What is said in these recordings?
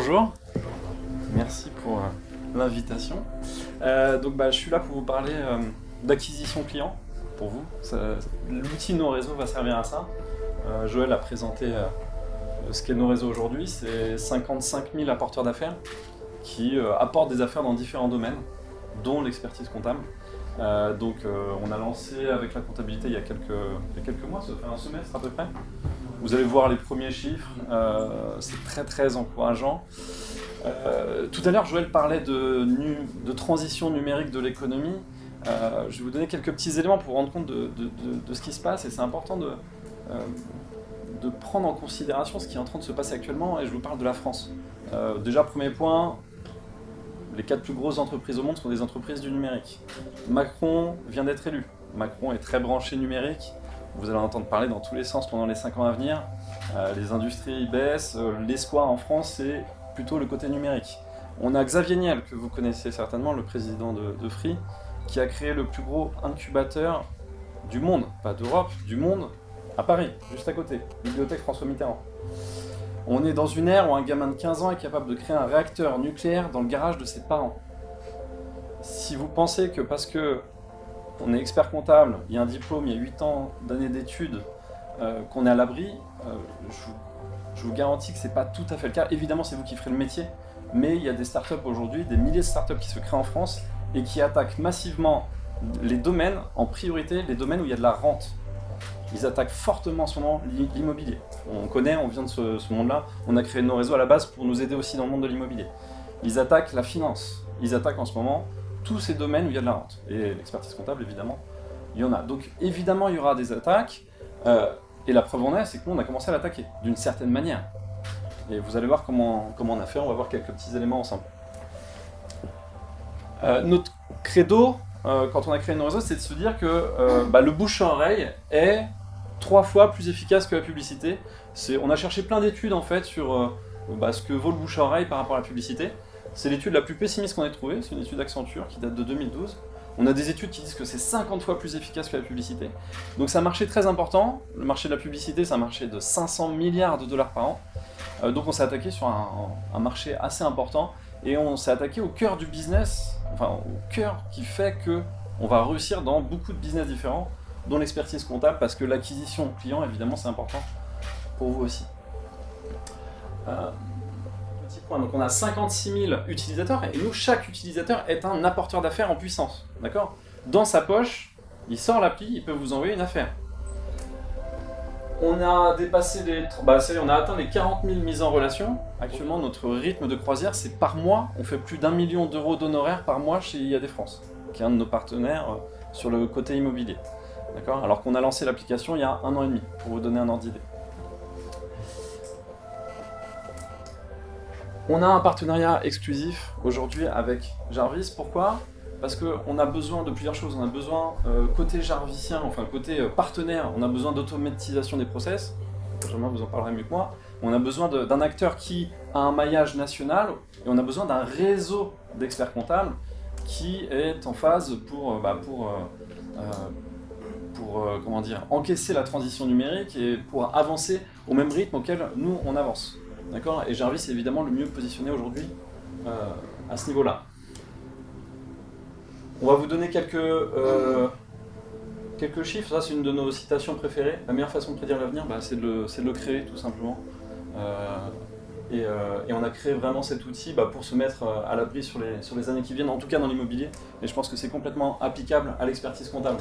Bonjour, merci pour l'invitation. Je suis là pour vous parler d'acquisition client. Pour vous, l'outil Nos Réseaux va servir à ça. Joël a présenté ce qu'est Nos Réseaux aujourd'hui. C'est 55 000 apporteurs d'affaires qui apportent des affaires dans différents domaines, dont l'expertise comptable. On a lancé avec la comptabilité il y a quelques mois, ça fait un semestre à peu près. Vous allez voir les premiers chiffres, c'est très très encourageant. Tout à l'heure, Joël parlait de transition numérique de l'économie. Je vais vous donner quelques petits éléments pour vous rendre compte de ce qui se passe, et c'est important de prendre en considération ce qui est en train de se passer actuellement, et je vous parle de la France. Déjà, premier point, les 4 plus grosses entreprises au monde sont des entreprises du numérique. Macron vient d'être élu. Macron est très branché numérique. Vous allez en entendre parler dans tous les sens pendant les 5 ans à venir. Les industries baissent. L'espoir en France, c'est plutôt le côté numérique. On a Xavier Niel, que vous connaissez certainement, le président de Free, qui a créé le plus gros incubateur du monde, pas d'Europe, du monde, à Paris, juste à côté, bibliothèque François Mitterrand. On est dans une ère où un gamin de 15 ans est capable de créer un réacteur nucléaire dans le garage de ses parents. Si vous pensez que parce que on est expert comptable, il y a un diplôme, il y a 8 ans d'années d'études, qu'on est à l'abri, je vous garantis que c'est pas tout à fait le cas. Évidemment, c'est vous qui ferez le métier, mais il y a des startups aujourd'hui, des milliers de startups qui se créent en France et qui attaquent massivement les domaines, en priorité les domaines où il y a de la rente. Ils attaquent fortement en ce moment l'immobilier. On connaît, on vient de ce monde-là. On a créé Nos Réseaux à la base pour nous aider aussi dans le monde de l'immobilier. Ils attaquent la finance. Ils attaquent en ce moment tous ces domaines où il y a de la rente. Et l'expertise comptable, évidemment, il y en a. Donc évidemment, il y aura des attaques. Et la preuve en est, c'est que nous, on a commencé à l'attaquer, d'une certaine manière. Et vous allez voir comment on a fait. On va voir quelques petits éléments ensemble. Notre credo, quand on a créé Nos Réseaux, c'est de se dire que le bouche à oreille est 3 fois plus efficace que la publicité. On a cherché plein d'études en fait sur ce que vaut le bouche à oreille par rapport à la publicité. C'est l'étude la plus pessimiste qu'on ait trouvée, c'est une étude Accenture qui date de 2012. On a des études qui disent que c'est 50 fois plus efficace que la publicité. Donc c'est un marché très important. Le marché de la publicité, c'est un marché de 500 milliards de dollars par an. Donc on s'est attaqué sur un marché assez important et on s'est attaqué au cœur du business, enfin au cœur qui fait qu'on va réussir dans beaucoup de business différents, dont l'expertise comptable, parce que l'acquisition client, évidemment, c'est important pour vous aussi. Petit point, donc on a 56 000 utilisateurs, et nous, chaque utilisateur est un apporteur d'affaires en puissance, d'accord ? Dans sa poche, il sort l'appli, il peut vous envoyer une affaire. On a dépassé on a atteint les 40 000 mises en relation. Actuellement, notre rythme de croisière, c'est par mois, on fait plus d'1 million d'euros d'honoraires par mois chez IAD France, qui est un de nos partenaires sur le côté immobilier. D'accord ? Alors qu'on a lancé l'application il y a 1 an et demi, pour vous donner un ordre d'idée. On a un partenariat exclusif aujourd'hui avec Jarvis. Pourquoi ? Parce qu'on a besoin de plusieurs choses. On a besoin, côté jarvisien, enfin côté partenaire, on a besoin d'automatisation des process. Benjamin vous en parlera mieux que moi. On a besoin d'un acteur qui a un maillage national, et on a besoin d'un réseau d'experts comptables qui est en phase pour encaisser la transition numérique et pour avancer au même rythme auquel nous on avance. D'accord ? Et Jarvis est évidemment le mieux positionné aujourd'hui à ce niveau-là. On va vous donner quelques chiffres. Ça, c'est une de nos citations préférées. La meilleure façon de prédire l'avenir, c'est de le créer, tout simplement. Et on a créé vraiment cet outil pour se mettre à l'abri sur les années qui viennent, en tout cas dans l'immobilier. Et je pense que c'est complètement applicable à l'expertise comptable.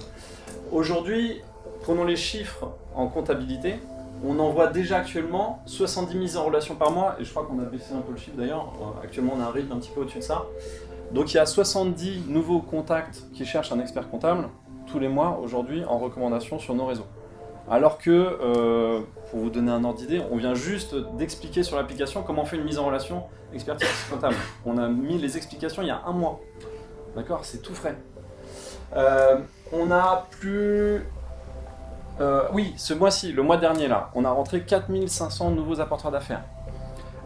Aujourd'hui, prenons les chiffres en comptabilité. On envoie déjà actuellement 70 mises en relation par mois, et je crois qu'on a baissé un peu le chiffre d'ailleurs. Actuellement, on a un rythme un petit peu au-dessus de ça. Donc il y a 70 nouveaux contacts qui cherchent un expert comptable tous les mois aujourd'hui en recommandation sur Nos Réseaux. Alors que, pour vous donner un ordre d'idée, on vient juste d'expliquer sur l'application comment on fait une mise en relation expertise comptable. On a mis les explications il y a 1 mois. D'accord ? C'est tout frais. On a plus... ce mois-ci, le mois dernier là, on a rentré 4500 nouveaux apporteurs d'affaires.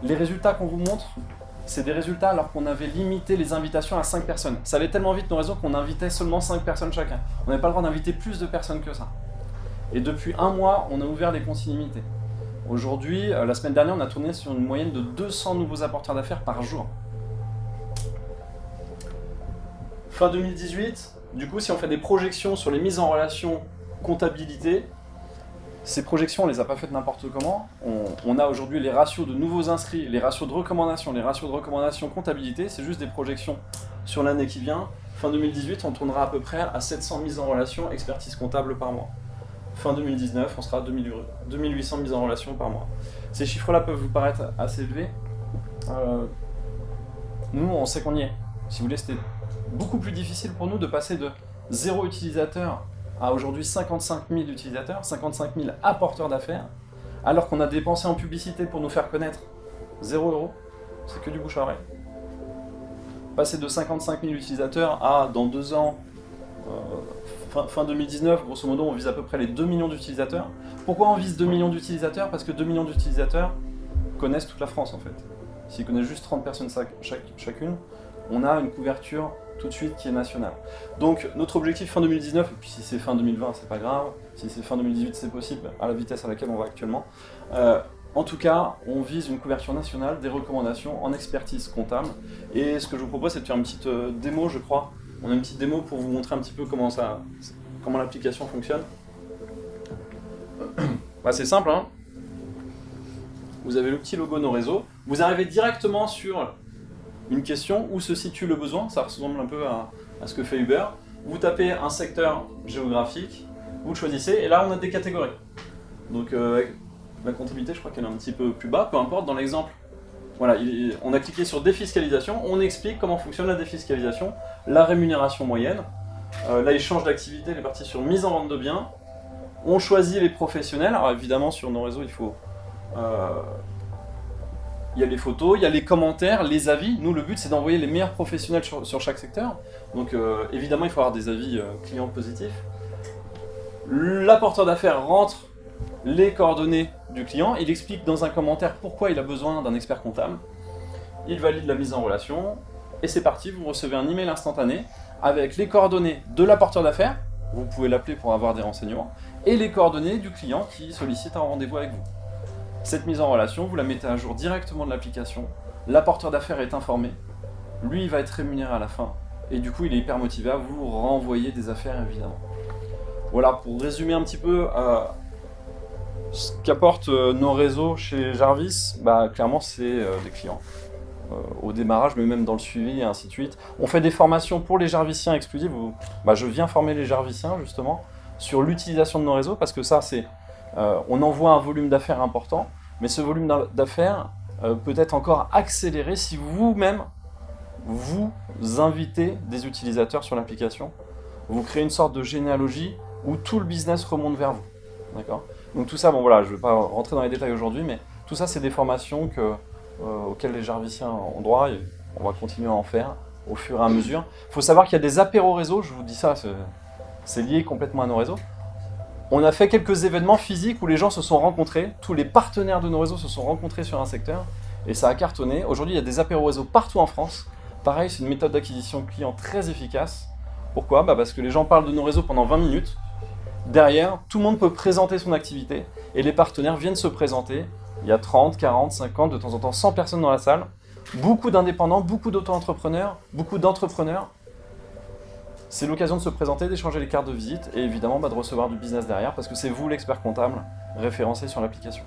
Les résultats qu'on vous montre, c'est des résultats alors qu'on avait limité les invitations à 5 personnes. Ça allait tellement vite Nos Réseaux qu'on invitait seulement 5 personnes chacun. On n'avait pas le droit d'inviter plus de personnes que ça. Et depuis 1 mois, on a ouvert les consignes limitées. Aujourd'hui, la semaine dernière, on a tourné sur une moyenne de 200 nouveaux apporteurs d'affaires par jour. Fin 2018, du coup, si on fait des projections sur les mises en relation comptabilité, ces projections, on les a pas faites n'importe comment. On a aujourd'hui les ratios de nouveaux inscrits, les ratios de recommandation comptabilité, c'est juste des projections sur l'année qui vient. Fin 2018, on tournera à peu près à 700 mises en relation expertise comptable par mois. Fin 2019, on sera à 2800 mises en relation par mois. Ces chiffres-là peuvent vous paraître assez élevés. Nous, on sait qu'on y est. Si vous voulez, c'était beaucoup plus difficile pour nous de passer de 0 utilisateur à aujourd'hui 55 000 utilisateurs, 55 000 apporteurs d'affaires, alors qu'on a dépensé en publicité pour nous faire connaître 0 €, c'est que du bouche à oreille. Passer de 55 000 utilisateurs à, dans 2 ans, fin 2019, grosso modo, on vise à peu près les 2 millions d'utilisateurs. Pourquoi on vise 2 millions d'utilisateurs? Parce que 2 millions d'utilisateurs connaissent toute la France, en fait. S'ils connaissent juste 30 personnes chacune, on a une couverture tout de suite qui est nationale. Donc notre objectif fin 2019, et puis si c'est fin 2020 c'est pas grave, si c'est fin 2018 c'est possible, à la vitesse à laquelle on va actuellement. En tout cas, on vise une couverture nationale, des recommandations en expertise comptable. Et ce que je vous propose c'est de faire une petite démo, je crois. On a une petite démo pour vous montrer un petit peu comment l'application fonctionne. Bah, c'est simple, hein. Vous avez le petit logo Nos Réseaux. Vous arrivez directement sur une question, où se situe le besoin, ça ressemble un peu à ce que fait Uber. Vous tapez un secteur géographique, vous le choisissez, et là on a des catégories. Donc la comptabilité, je crois qu'elle est un petit peu plus bas, peu importe, dans l'exemple. Voilà, on a cliqué sur défiscalisation, on explique comment fonctionne la défiscalisation, la rémunération moyenne. Là il change d'activité, il est parti sur mise en vente de biens. On choisit les professionnels, alors évidemment sur Nos Réseaux il faut... il y a les photos, il y a les commentaires, les avis. Nous, le but, c'est d'envoyer les meilleurs professionnels sur chaque secteur. Donc, évidemment, il faut avoir des avis clients positifs. L'apporteur d'affaires rentre les coordonnées du client. Il explique dans un commentaire pourquoi il a besoin d'un expert comptable. Il valide la mise en relation. Et c'est parti, vous recevez un email instantané avec les coordonnées de l'apporteur d'affaires. Vous pouvez l'appeler pour avoir des renseignements. Et les coordonnées du client qui sollicite un rendez-vous avec vous. Cette mise en relation, vous la mettez à jour directement de l'application, l'apporteur d'affaires est informé, lui il va être rémunéré à la fin, et du coup il est hyper motivé à vous renvoyer des affaires évidemment. Voilà, pour résumer un petit peu ce qu'apportent Nos Réseaux chez Jarvis, bah, clairement c'est des clients. Au démarrage, mais même dans le suivi et ainsi de suite. On fait des formations pour les Jarvisiens exclusives, je viens former les Jarvisiens justement sur l'utilisation de Nos Réseaux, parce que ça c'est... on envoie un volume d'affaires important, mais ce volume d'affaires peut être encore accéléré si vous-même vous invitez des utilisateurs sur l'application. Vous créez une sorte de généalogie où tout le business remonte vers vous. D'accord ? Donc tout ça, bon voilà, je ne vais pas rentrer dans les détails aujourd'hui, mais tout ça c'est des formations auxquelles les Jarvisiens ont droit et on va continuer à en faire au fur et à mesure. Il faut savoir qu'il y a des apéros réseaux, je vous dis ça, c'est lié complètement à Nos Réseaux. On a fait quelques événements physiques où les gens se sont rencontrés, tous les partenaires de Nos Réseaux se sont rencontrés sur un secteur, et ça a cartonné. Aujourd'hui, il y a des apéros réseaux partout en France. Pareil, c'est une méthode d'acquisition client très efficace. Pourquoi ? Parce que les gens parlent de Nos Réseaux pendant 20 minutes. Derrière, tout le monde peut présenter son activité, et les partenaires viennent se présenter. Il y a 30, 40, 50, de temps en temps 100 personnes dans la salle. Beaucoup d'indépendants, beaucoup d'auto-entrepreneurs, beaucoup d'entrepreneurs. C'est l'occasion de se présenter, d'échanger les cartes de visite et évidemment de recevoir du business derrière parce que c'est vous l'expert comptable référencé sur l'application.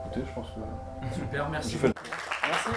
Écoutez, je pense que... Super, merci. Merci.